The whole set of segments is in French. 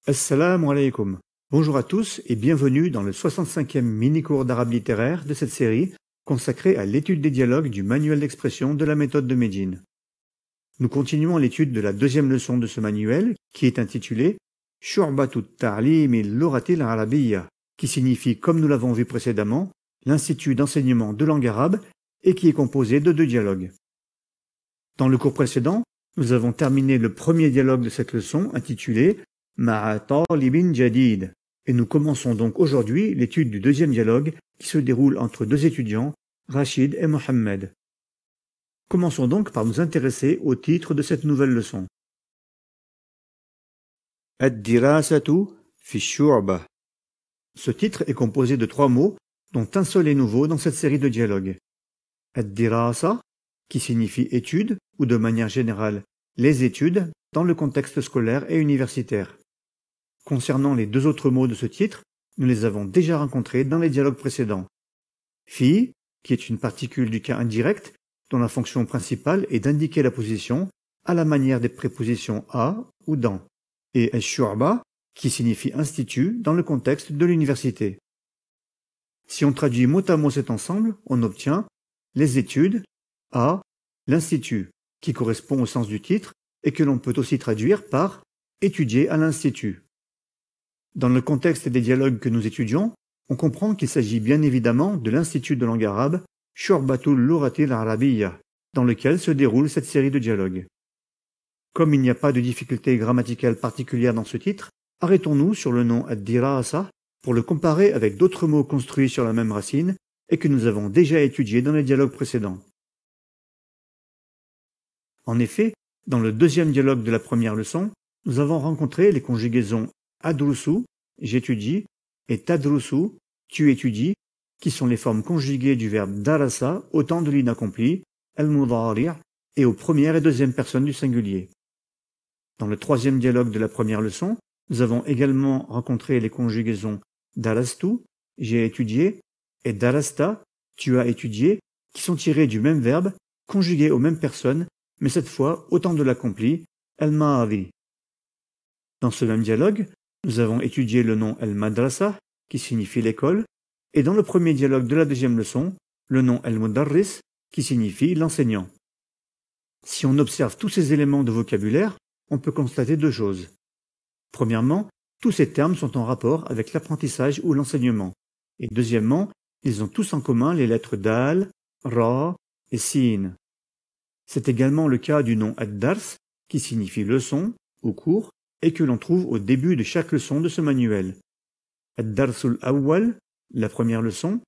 Assalamu alaikum. Bonjour à tous et bienvenue dans le 65e mini-cours d'arabe littéraire de cette série consacrée à l'étude des dialogues du manuel d'expression de la méthode de Médine. Nous continuons l'étude de la deuxième leçon de ce manuel qui est intitulée Shu'batut Ta'lim al-Lughati al-Arabiyya, qui signifie, comme nous l'avons vu précédemment, l'Institut d'enseignement de langue arabe et qui est composé de 2 dialogues. Dans le cours précédent, nous avons terminé le premier dialogue de cette leçon intitulé Ma'a talibin jadid et nous commençons donc aujourd'hui l'étude du deuxième dialogue qui se déroule entre 2 étudiants, Rachid et Mohammed. Commençons donc par nous intéresser au titre de cette nouvelle leçon. Ad-dirasatu fi shu'bah. Ce titre est composé de 3 mots, dont un seul est nouveau dans cette série de dialogues. Ad-dirasa, qui signifie étude, ou de manière générale, les études, dans le contexte scolaire et universitaire. Concernant les 2 autres mots de ce titre, nous les avons déjà rencontrés dans les dialogues précédents. Fi, qui est une particule du cas indirect, dont la fonction principale est d'indiquer la position, à la manière des prépositions à ou dans. Et ash-shu'ba, qui signifie institut dans le contexte de l'université. Si on traduit mot à mot cet ensemble, on obtient les études à l'institut, qui correspond au sens du titre et que l'on peut aussi traduire par étudier à l'institut. Dans le contexte des dialogues que nous étudions, on comprend qu'il s'agit bien évidemment de l'Institut de langue arabe Shu'batul Lughati al-Arabiyya, dans lequel se déroule cette série de dialogues. Comme il n'y a pas de difficulté grammaticale particulière dans ce titre, arrêtons-nous sur le nom ad-dirasa pour le comparer avec d'autres mots construits sur la même racine et que nous avons déjà étudiés dans les dialogues précédents. En effet, dans le deuxième dialogue de la première leçon, nous avons rencontré les conjugaisons adrusu, j'étudie, et tadrusu, tu étudies, qui sont les formes conjuguées du verbe darasa au temps de l'inaccompli, al-mudari' et aux première et deuxième personnes du singulier. Dans le troisième dialogue de la première leçon, nous avons également rencontré les conjugaisons darastu, j'ai étudié, et darasta, tu as étudié, qui sont tirées du même verbe, conjuguées aux mêmes personnes, mais cette fois au temps de l'accompli, al-ma'adi. Dans ce même dialogue, nous avons étudié le nom al-madrasa, qui signifie l'école, et dans le premier dialogue de la deuxième leçon, le nom al-mudarris, qui signifie l'enseignant. Si on observe tous ces éléments de vocabulaire, on peut constater 2 choses. Premièrement, tous ces termes sont en rapport avec l'apprentissage ou l'enseignement. Et deuxièmement, ils ont tous en commun les lettres dal, ra et sin. C'est également le cas du nom ad-dars, qui signifie leçon ou cours, et que l'on trouve au début de chaque leçon de ce manuel. Ad-darsul awwal, la première leçon,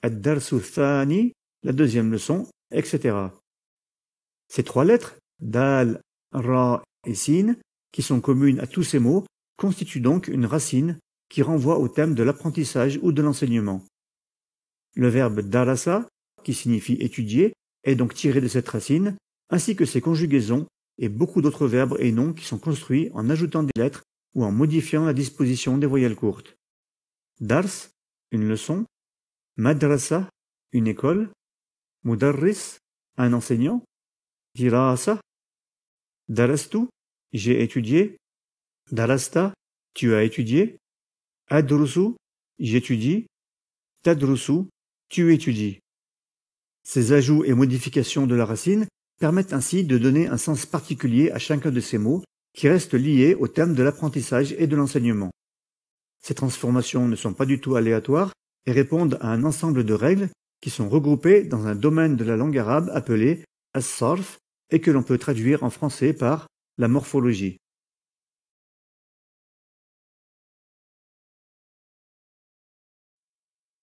ad-darsul thani, la deuxième leçon, etc. Ces 3 lettres, dal, ra et sin, qui sont communes à tous ces mots, constituent donc une racine qui renvoie au thème de l'apprentissage ou de l'enseignement. Le verbe darasa, qui signifie étudier, est donc tiré de cette racine, ainsi que ses conjugaisons et beaucoup d'autres verbes et noms qui sont construits en ajoutant des lettres ou en modifiant la disposition des voyelles courtes. Dars, une leçon, madrasa, une école, mudarris, un enseignant, dirasa, darastu, j'ai étudié, darasta, tu as étudié, adrusu, j'étudie, tadrusu, tu étudies. Ces ajouts et modifications de la racine permettent ainsi de donner un sens particulier à chacun de ces mots qui restent liés au thème de l'apprentissage et de l'enseignement. Ces transformations ne sont pas du tout aléatoires et répondent à un ensemble de règles qui sont regroupées dans un domaine de la langue arabe appelé as-sarf et que l'on peut traduire en français par la morphologie.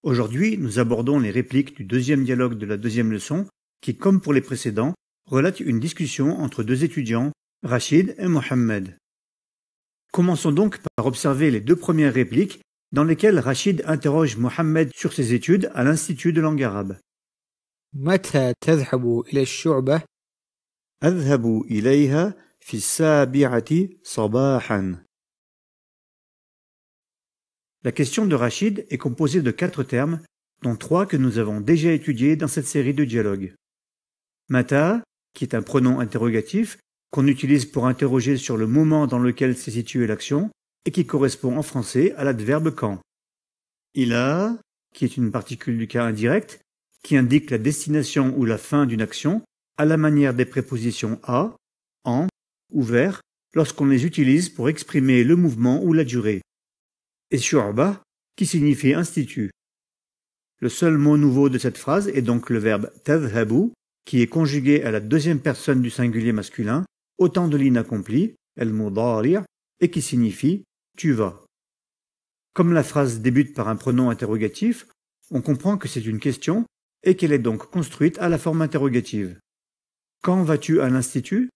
Aujourd'hui, nous abordons les répliques du deuxième dialogue de la deuxième leçon qui, comme pour les précédents, relate une discussion entre 2 étudiants, Rachid et Mohammed. Commençons donc par observer les 2 premières répliques dans lesquelles Rachid interroge Mohammed sur ses études à l'Institut de langue arabe. متى تذهب إلى الشعبة؟ أذهب إليها في 7 صباحا. La question de Rachid est composée de 4 termes, dont 3 que nous avons déjà étudiés dans cette série de dialogues. Mata, qui est un pronom interrogatif, qu'on utilise pour interroger sur le moment dans lequel s'est située l'action, et qui correspond en français à l'adverbe quand. Ila, qui est une particule du cas indirect, qui indique la destination ou la fin d'une action, à la manière des prépositions à, en ou vers, lorsqu'on les utilise pour exprimer le mouvement ou la durée. Et shu'ba, qui signifie institut. Le seul mot nouveau de cette phrase est donc le verbe tadhhabu, qui est conjugué à la deuxième personne du singulier masculin, au temps de l'inaccompli, al-mudari', et qui signifie tu vas. Comme la phrase débute par un pronom interrogatif, on comprend que c'est une question et qu'elle est donc construite à la forme interrogative. Quand vas-tu à l'institut?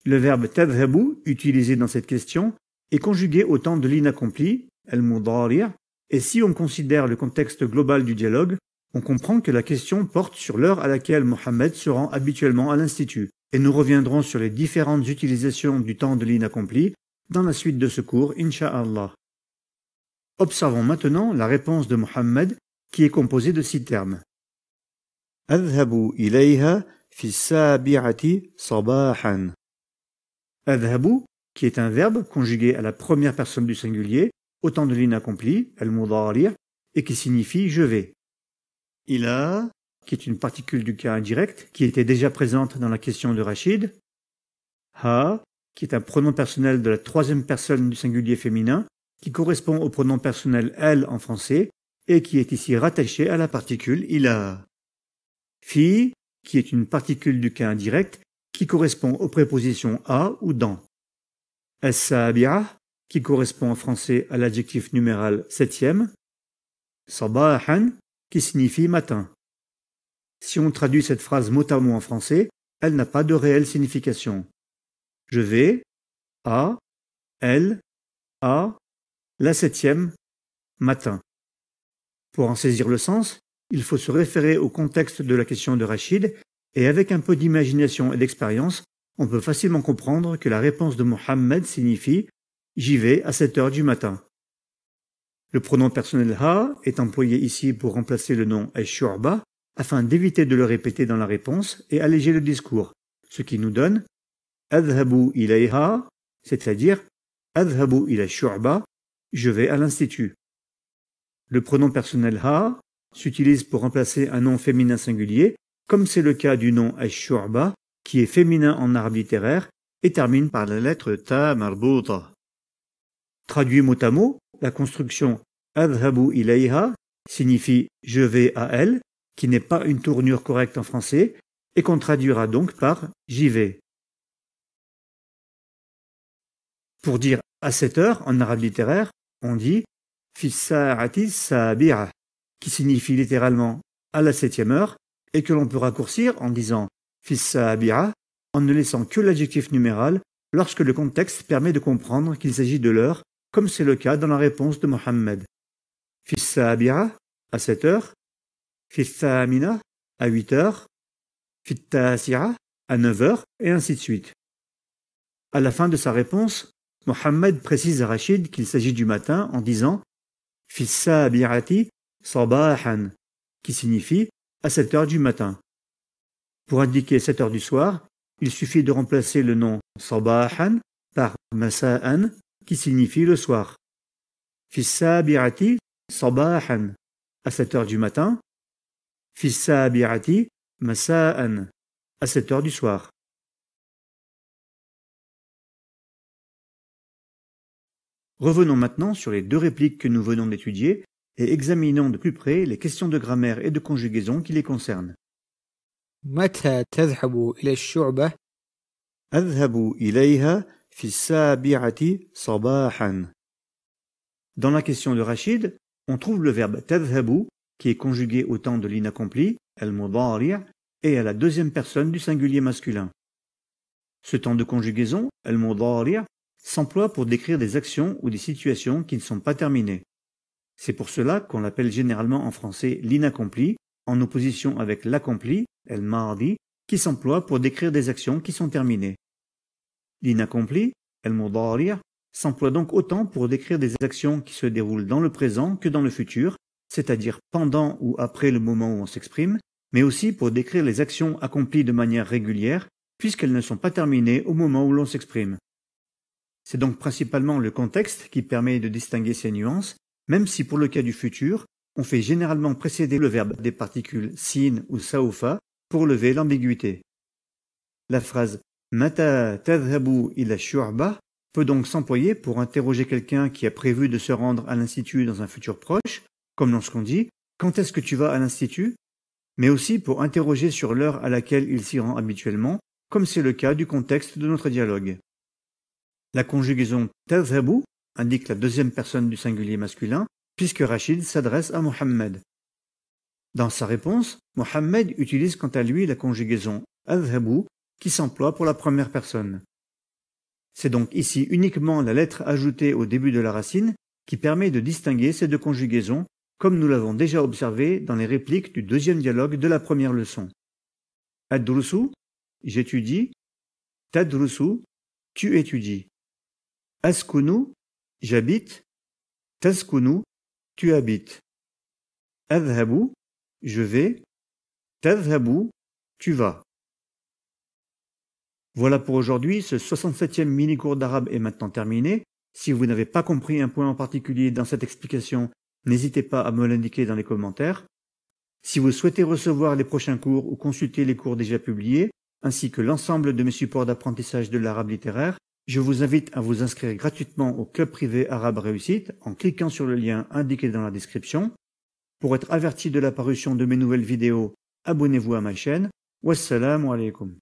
Le verbe tadhhabu, utilisé dans cette question, est conjugué au temps de l'inaccompli, al-mudari', et si on considère le contexte global du dialogue, on comprend que la question porte sur l'heure à laquelle Mohammed se rend habituellement à l'institut, et nous reviendrons sur les différentes utilisations du temps de l'inaccompli dans la suite de ce cours, Inch'Allah. Observons maintenant la réponse de Mohammed, qui est composée de 6 termes. Adhabu ilayha fi sabi'ati sabahan. Adhabu, qui est un verbe conjugué à la première personne du singulier, au temps de l'inaccompli, al-mudari', et qui signifie je vais. Ila, qui est une particule du cas indirect, qui était déjà présente dans la question de Rachid. Ha, qui est un pronom personnel de la troisième personne du singulier féminin, qui correspond au pronom personnel elle en français, et qui est ici rattaché à la particule ila. Fi, qui est une particule du cas indirect, qui correspond aux prépositions à ou dans. As-sabi'a, qui correspond en français à l'adjectif numéral septième. Sabahan, qui signifie matin. Si on traduit cette phrase mot à mot en français, elle n'a pas de réelle signification. Je vais, à, elle, à, la septième, matin. Pour en saisir le sens, il faut se référer au contexte de la question de Rachid, et avec un peu d'imagination et d'expérience, on peut facilement comprendre que la réponse de Mohammed signifie « j'y vais à 7 heures du matin ». Le pronom personnel ha est employé ici pour remplacer le nom ash-shu'ba afin d'éviter de le répéter dans la réponse et alléger le discours, ce qui nous donne adhabu ilayha, c'est-à-dire adhabu ila shu'ba, je vais à l'institut. Le pronom personnel ha s'utilise pour remplacer un nom féminin singulier, comme c'est le cas du nom ash-shu'ba, qui est féminin en arabe littéraire et termine par la lettre ta marbuta. Traduit mot à mot, la construction adhabu ilayha signifie je vais à elle, qui n'est pas une tournure correcte en français, et qu'on traduira donc par j'y vais. Pour dire à 7 heures en arabe littéraire, on dit fi sa'ati sabi'a, qui signifie littéralement à la 7e heure, et que l'on peut raccourcir en disant fi sabi'a en ne laissant que l'adjectif numéral lorsque le contexte permet de comprendre qu'il s'agit de l'heure, comme c'est le cas dans la réponse de Mohammed. Fi sabi'a à 7 heures, fi thamina à 8 heures, fi tasi'a à 9 heures, et ainsi de suite. À la fin de sa réponse, Mohammed précise à Rachid qu'il s'agit du matin en disant fi sabi'ati sabahan, qui signifie à 7 heures du matin. Pour indiquer 7 heures du soir, il suffit de remplacer le nom sabahan par masa'an, qui signifie le soir. Fi sabi'ati sabahan, à 7 heures du matin. Fi sabi'ati masa'an, à 7 heures du soir. Revenons maintenant sur les 2 répliques que nous venons d'étudier et examinons de plus près les questions de grammaire et de conjugaison qui les concernent. متى تذهب إلى الشعبة؟ أذهب إليها في السابعة صباحا. Dans la question de Rachid, on trouve le verbe tadhhabu qui est conjugué au temps de l'inaccompli, al-mudari', et à la deuxième personne du singulier masculin. Ce temps de conjugaison, al-mudari', s'emploie pour décrire des actions ou des situations qui ne sont pas terminées. C'est pour cela qu'on l'appelle généralement en français l'inaccompli, en opposition avec l'accompli, al-madi, qui s'emploie pour décrire des actions qui sont terminées. L'inaccompli, al-mudari', s'emploie donc autant pour décrire des actions qui se déroulent dans le présent que dans le futur, c'est-à-dire pendant ou après le moment où on s'exprime, mais aussi pour décrire les actions accomplies de manière régulière, puisqu'elles ne sont pas terminées au moment où l'on s'exprime. C'est donc principalement le contexte qui permet de distinguer ces nuances, même si pour le cas du futur, on fait généralement précéder le verbe des particules sin ou saoufa pour lever l'ambiguïté. La phrase Mata tadhabu ila shu'ba peut donc s'employer pour interroger quelqu'un qui a prévu de se rendre à l'institut dans un futur proche, comme lorsqu'on dit quand est-ce que tu vas à l'institut, mais aussi pour interroger sur l'heure à laquelle il s'y rend habituellement, comme c'est le cas du contexte de notre dialogue. La conjugaison tadhabu indique la deuxième personne du singulier masculin, puisque Rachid s'adresse à Mohammed. Dans sa réponse, Mohammed utilise quant à lui la conjugaison adhabu qui s'emploie pour la première personne. C'est donc ici uniquement la lettre ajoutée au début de la racine qui permet de distinguer ces deux conjugaisons, comme nous l'avons déjà observé dans les répliques du deuxième dialogue de la première leçon. Ad-durusu, j'étudie. Tadrusu, tu étudies. Askunu, j'habite. Taskunu, tu habites. Adhabu, je vais. Tadhabu, tu vas. Voilà pour aujourd'hui, ce 67e mini-cours d'arabe est maintenant terminé. Si vous n'avez pas compris un point en particulier dans cette explication, n'hésitez pas à me l'indiquer dans les commentaires. Si vous souhaitez recevoir les prochains cours ou consulter les cours déjà publiés, ainsi que l'ensemble de mes supports d'apprentissage de l'arabe littéraire, je vous invite à vous inscrire gratuitement au club privé Arabe Réussite en cliquant sur le lien indiqué dans la description. Pour être averti de la parution de mes nouvelles vidéos, abonnez-vous à ma chaîne. Wassalamu alaikum.